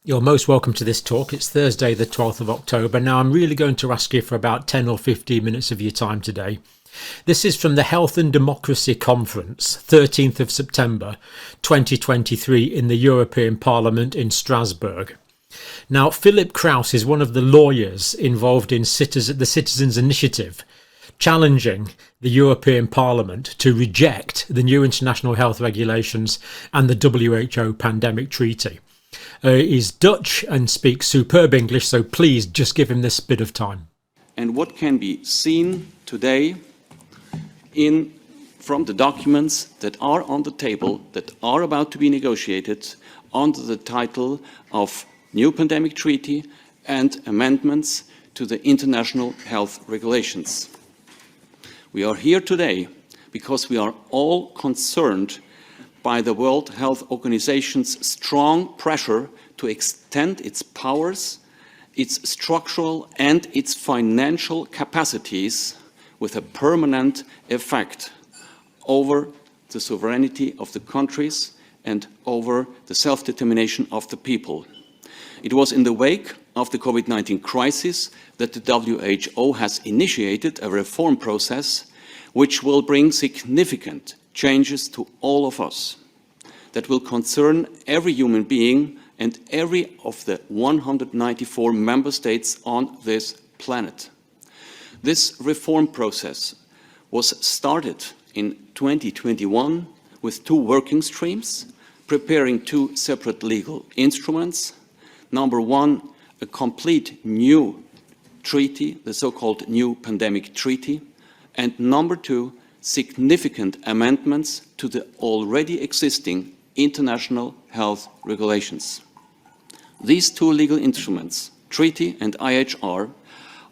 You're most welcome to this talk. It's Thursday, the 12th of October. Now, I'm really going to ask you for about 10 or 15 minutes of your time today. This is from the Health and Democracy Conference, 13th of September 2023 in the European Parliament in Strasbourg. Now, Philip Krauss is one of the lawyers involved in the Citizens' Initiative, challenging the European Parliament to reject the new international health regulations and the WHO pandemic treaty. He's Dutch and speaks superb English, so please just give him this bit of time. And what can be seen today from the documents that are on the table, that are about to be negotiated under the title of New Pandemic Treaty and Amendments to the International Health Regulations. We are here today because we are all concerned by the World Health Organization's strong pressure to extend its powers, its structural and its financial capacities with a permanent effect over the sovereignty of the countries and over the self-determination of the people. It was in the wake of the COVID-19 crisis that the WHO has initiated a reform process which will bring significant changes to all of us, that will concern every human being and every of the 194 member states on this planet. This reform process was started in 2021 with two working streams, preparing two separate legal instruments. Number one, a complete new treaty, the so-called New Pandemic Treaty, and number two, significant amendments to the already existing international health regulations. These two legal instruments, treaty and IHR,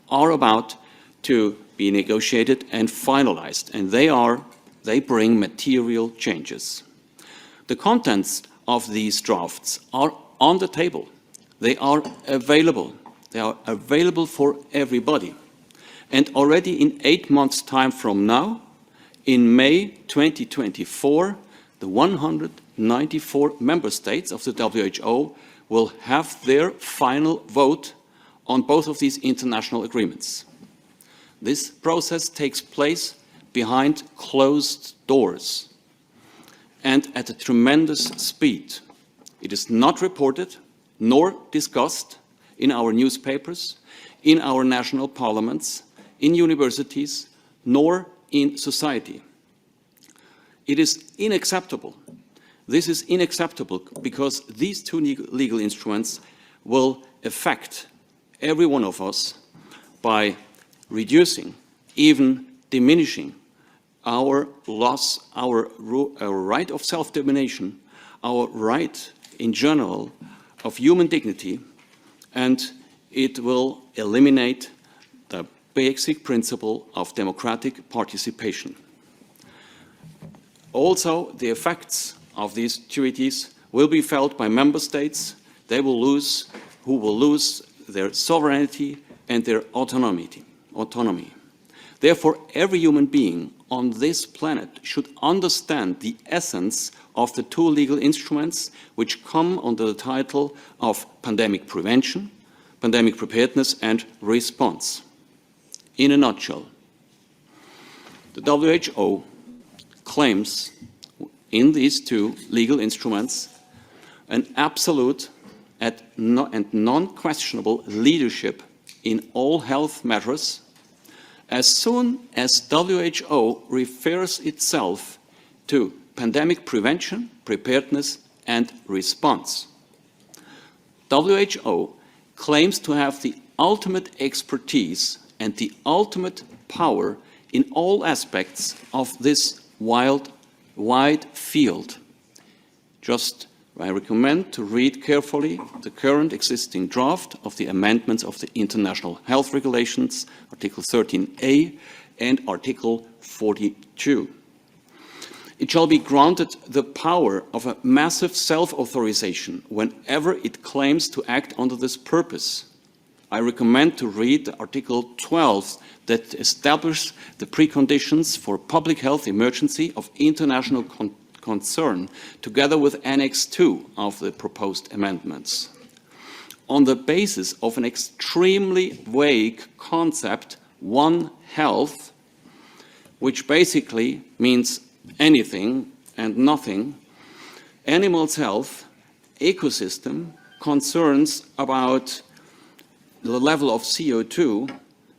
are about to be negotiated and finalized, and they bring material changes. The contents of these drafts are on the table. They are available. They are available for everybody. And already in 8 months' time from now, in May 2024, the 194 member states of the WHO will have their final vote on both of these international agreements. This process takes place behind closed doors and at a tremendous speed. It is not reported nor discussed in our newspapers, in our national parliaments, in universities, nor in society. It is unacceptable. This is unacceptable because these two legal instruments will affect every one of us by reducing, even diminishing our loss, our right of self-determination, our right in general of human dignity, and it will eliminate the basic principle of democratic participation. Also, the effects of these treaties will be felt by member states. Who will lose their sovereignty and their autonomy. Therefore, every human being on this planet should understand the essence of the two legal instruments which come under the title of pandemic prevention, pandemic preparedness and response. In a nutshell, the WHO claims in these two legal instruments an absolute and non-questionable leadership in all health matters as soon as WHO refers itself to pandemic prevention, preparedness and response. WHO claims to have the ultimate expertise and the ultimate power in all aspects of this wide field. I recommend to read carefully the current existing draft of the amendments of the International Health Regulations, Article 13a and Article 42. It shall be granted the power of a massive self-authorization whenever it claims to act under this purpose. I recommend to read Article 12 that establishes the preconditions for public health emergency of international concern, together with Annex 2 of the proposed amendments. on the basis of an extremely vague concept, One Health, which basically means anything and nothing, animals' health, ecosystem, concerns about the level of CO2,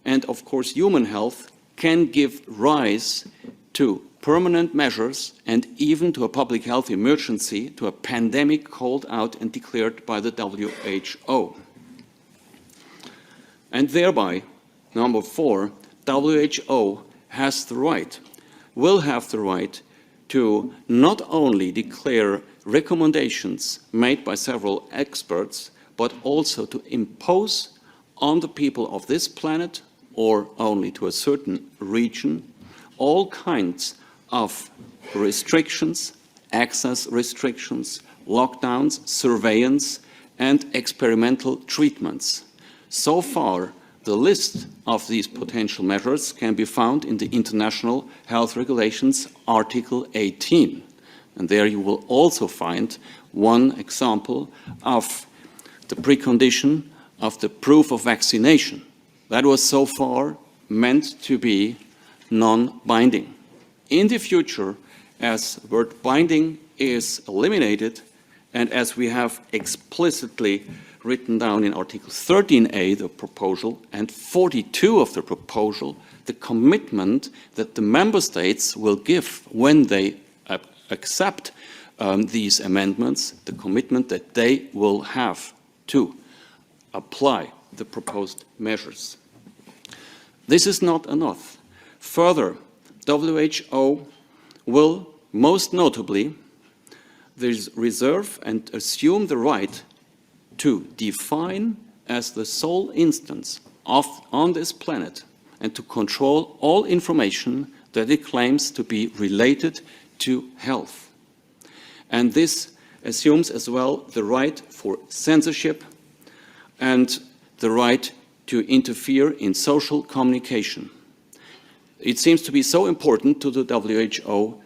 and of course human health can give rise to permanent measures and even to a public health emergency, to a pandemic called out and declared by the WHO. And thereby, number 4, WHO has the right, will have the right to not only declare recommendations made by several experts, but also to impose on the people of this planet, or only to a certain region, all kinds of restrictions, access restrictions, lockdowns, surveillance, and experimental treatments. So far, the list of these potential measures can be found in the International Health Regulations, Article 18. And there you will also find one example of the precondition of the proof of vaccination. That was so far meant to be non-binding. In the future, as the word binding is eliminated, and as we have explicitly written down in Article 13a, the proposal, and 42 of the proposal, the commitment that the member states will give when they accept these amendments, the commitment that they will have to apply the proposed measures. This is not enough. Further, WHO will most notably reserve and assume the right to define as the sole instance on this planet and to control all information that it claims to be related to health. And this assumes as well the right for censorship and the right to interfere in social communication. It seems to be so important to the WHO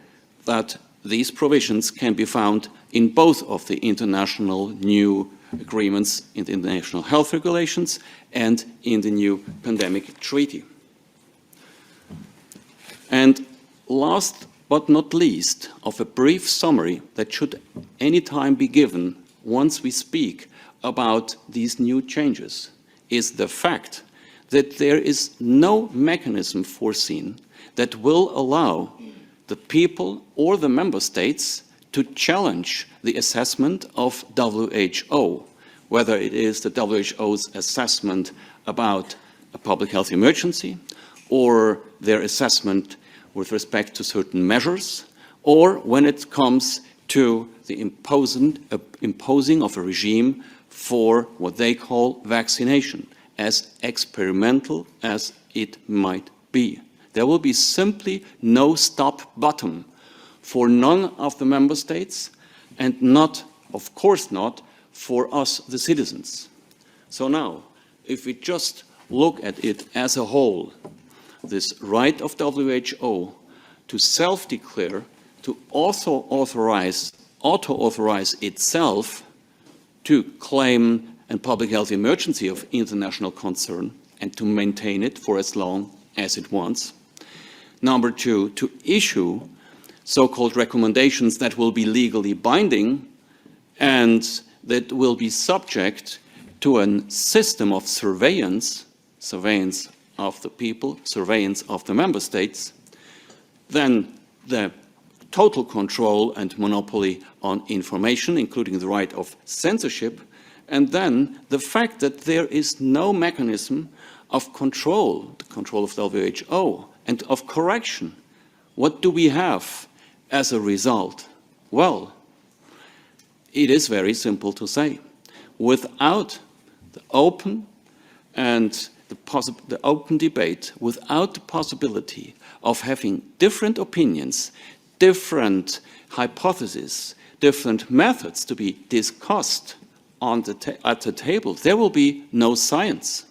that these provisions can be found in both of the international new agreements in the International Health Regulations and in the new pandemic treaty. And last but not least, of a brief summary that should any time be given once we speak about these new changes, is the fact that there is no mechanism foreseen that will allow the people or the member states to challenge the assessment of WHO, whether it is the WHO's assessment about a public health emergency, or their assessment with respect to certain measures, or when it comes to the imposing of a regime for what they call vaccination, as experimental as it might be. There will be simply no stop button for none of the member states, and not, of course not, for us, the citizens. So now, if we just look at it as a whole, this right of WHO to self-declare, to also auto-authorize itself to claim a public health emergency of international concern and to maintain it for as long as it wants. Number 2, to issue so-called recommendations that will be legally binding and that will be subject to a system of surveillance of the people, surveillance of the member states, then the total control and monopoly on information, including the right of censorship, and then the fact that there is no mechanism of control, the control of WHO, and of correction. What do we have as a result? Well, it is very simple to say. Without the open and the open debate, without the possibility of having different opinions, different hypotheses, different methods to be discussed at the table, there will be no science.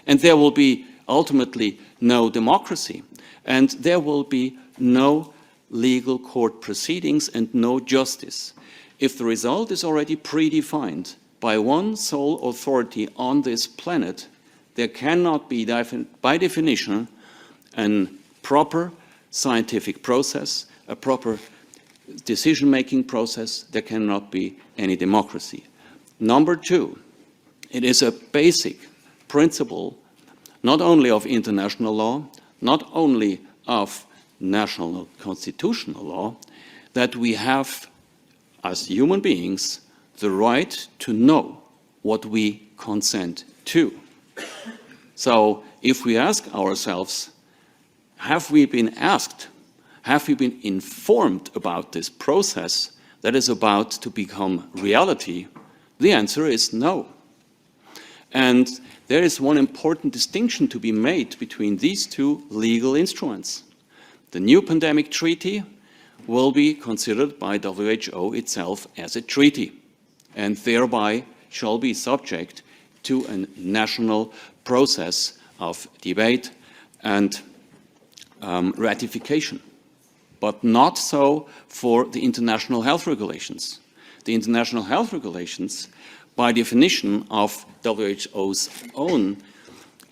And there will be ultimately no democracy. And there will be no legal court proceedings and no justice. If the result is already predefined, by one sole authority on this planet, there cannot be, by definition, a proper scientific process, a proper decision-making process. There cannot be any democracy. Number two, it is a basic principle not only of international law, not only of national constitutional law, that we have, as human beings, the right to know what we consent to. So if we ask ourselves, have we been asked, have we been informed about this process that is about to become reality? The answer is no. And there is one important distinction to be made between these two legal instruments. The new pandemic treaty will be considered by WHO itself as a treaty, and thereby shall be subject to a national process of debate and ratification. But not so for the international health regulations. The international health regulations, by definition of WHO's own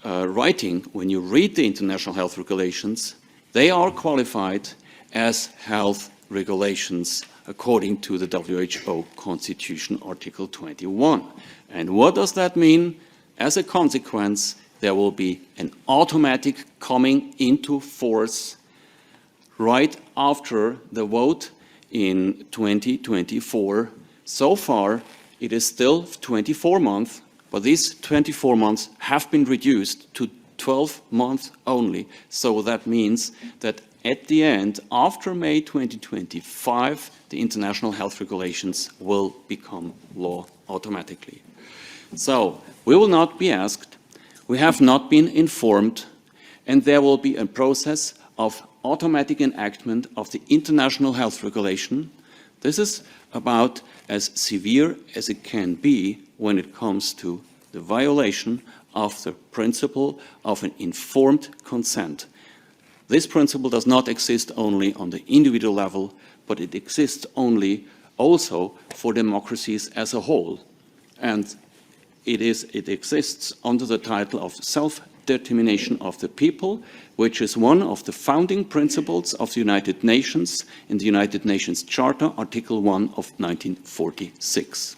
writing, when you read the international health regulations, they are qualified as health regulations according to the WHO Constitution, Article 21. And what does that mean? As a consequence, there will be an automatic coming into force right after the vote in 2024. So far, it is still 24 months, but these 24 months have been reduced to 12 months only. So that means that at the end, after May 2025, the international health regulations will become law automatically. So we will not be asked, we have not been informed, and there will be a process of automatic enactment of the international health regulation. This is about as severe as it can be when it comes to the violation of the principle of an informed consent. This principle does not exist only on the individual level, but it exists only also for democracies as a whole. And it exists under the title of self-determination of the people, which is one of the founding principles of the United Nations in the United Nations Charter, Article 1 of 1946.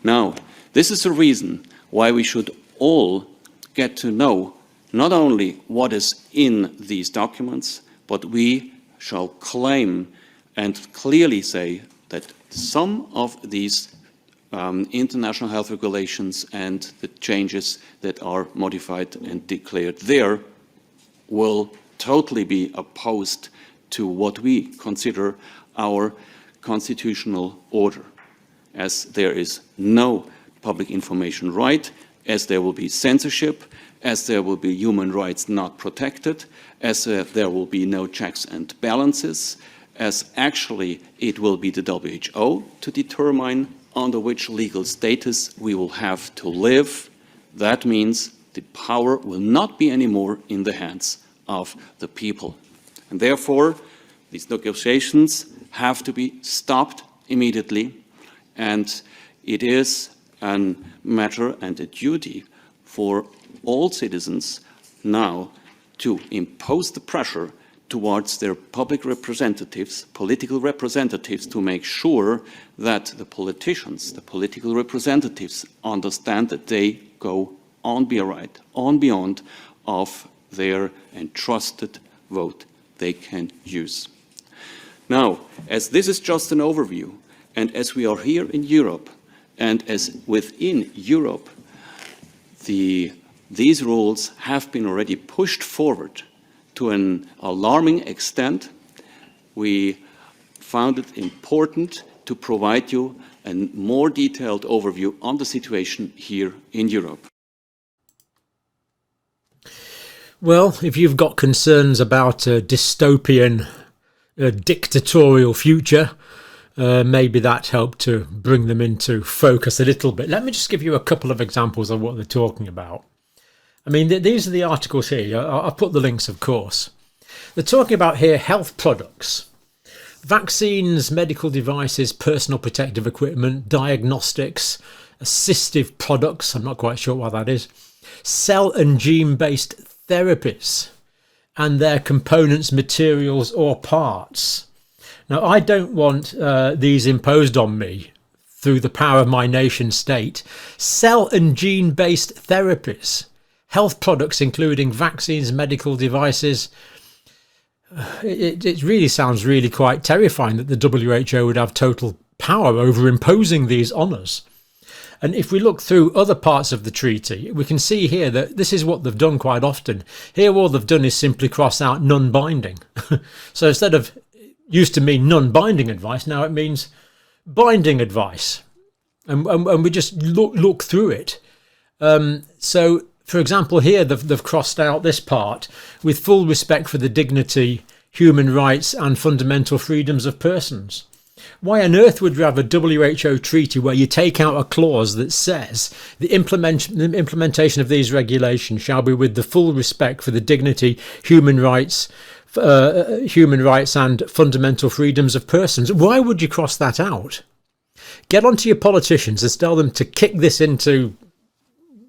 Now, this is the reason why we should all get to know not only what is in these documents, but we shall claim and clearly say that some of these international health regulations and the changes that are modified and declared there will totally be opposed to what we consider our constitutional order, as there is no public information right, as there will be censorship, as there will be human rights not protected, as there will be no checks and balances, as actually it will be the WHO to determine under which legal status we will have to live. That means the power will not be anymore in the hands of the people. And therefore, these negotiations have to be stopped immediately, and it is a matter and a duty for all citizens now to impose the pressure towards their public representatives, political representatives, to make sure that the politicians, the political representatives, understand that they go on beyond of their entrusted vote they can use. Now, as this is just an overview, and as we are here in Europe, and as within Europe, these rules have been already pushed forward to an alarming extent, we found it important to provide you a more detailed overview on the situation here in Europe. Well, if you've got concerns about a dystopian, dictatorial future, maybe that helped to bring them into focus a little bit. Let me just give you a couple of examples of what they're talking about. I mean, these are the articles here. I'll put the links, of course. They're talking about here health products, vaccines, medical devices, personal protective equipment, diagnostics, assistive products, I'm not quite sure what that is, cell and gene-based therapies, and their components, materials or parts. Now, I don't want these imposed on me through the power of my nation state. Cell and gene-based therapies, health products including vaccines, medical devices. It really sounds really quite terrifying that the WHO would have total power over imposing these on us. And if we look through other parts of the treaty, we can see here that this is what they've done quite often. Here all they've done is simply cross out non-binding. So instead of, used to mean non-binding advice, now it means binding advice. And we just look through it. So, for example, here they've crossed out this part: with full respect for the dignity, human rights and fundamental freedoms of persons. Why on earth would you have a WHO treaty where you take out a clause that says the implementation of these regulations shall be with the full respect for the dignity, human rights and fundamental freedoms of persons? Why would you cross that out? Get onto your politicians and tell them to kick this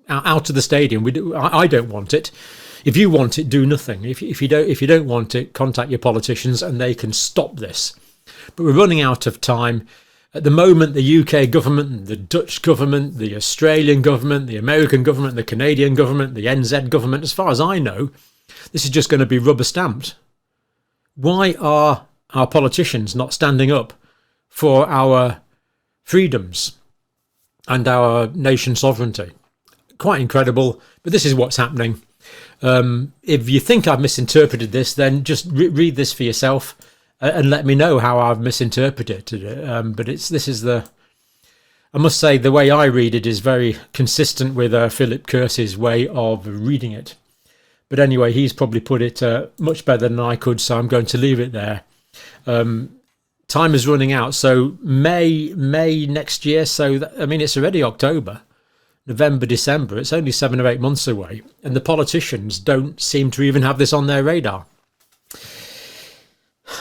out of the stadium. I don't want it. If you want it, do nothing. If you don't want it, contact your politicians and they can stop this. But we're running out of time. At the moment, the UK government, the Dutch government, the Australian government, the American government, the Canadian government, the NZ government, as far as I know, this is just going to be rubber stamped. Why are our politicians not standing up for our freedoms and our nation's sovereignty? Quite incredible, but this is what's happening. If you think I've misinterpreted this, then just read this for yourself and let me know how I've misinterpreted it. But I must say, the way I read it is very consistent with Philip Kearse's way of reading it. But anyway, he's probably put it much better than I could, so I'm going to leave it there. Time is running out, so May next year. So it's already October, November, December. It's only 7 or 8 months away, and the politicians don't seem to even have this on their radar.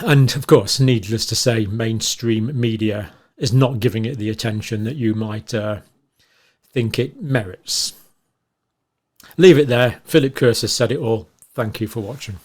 And of course, needless to say, mainstream media is not giving it the attention that you might think it merits. Leave it there. Philip Kearse has said it all. Thank you for watching.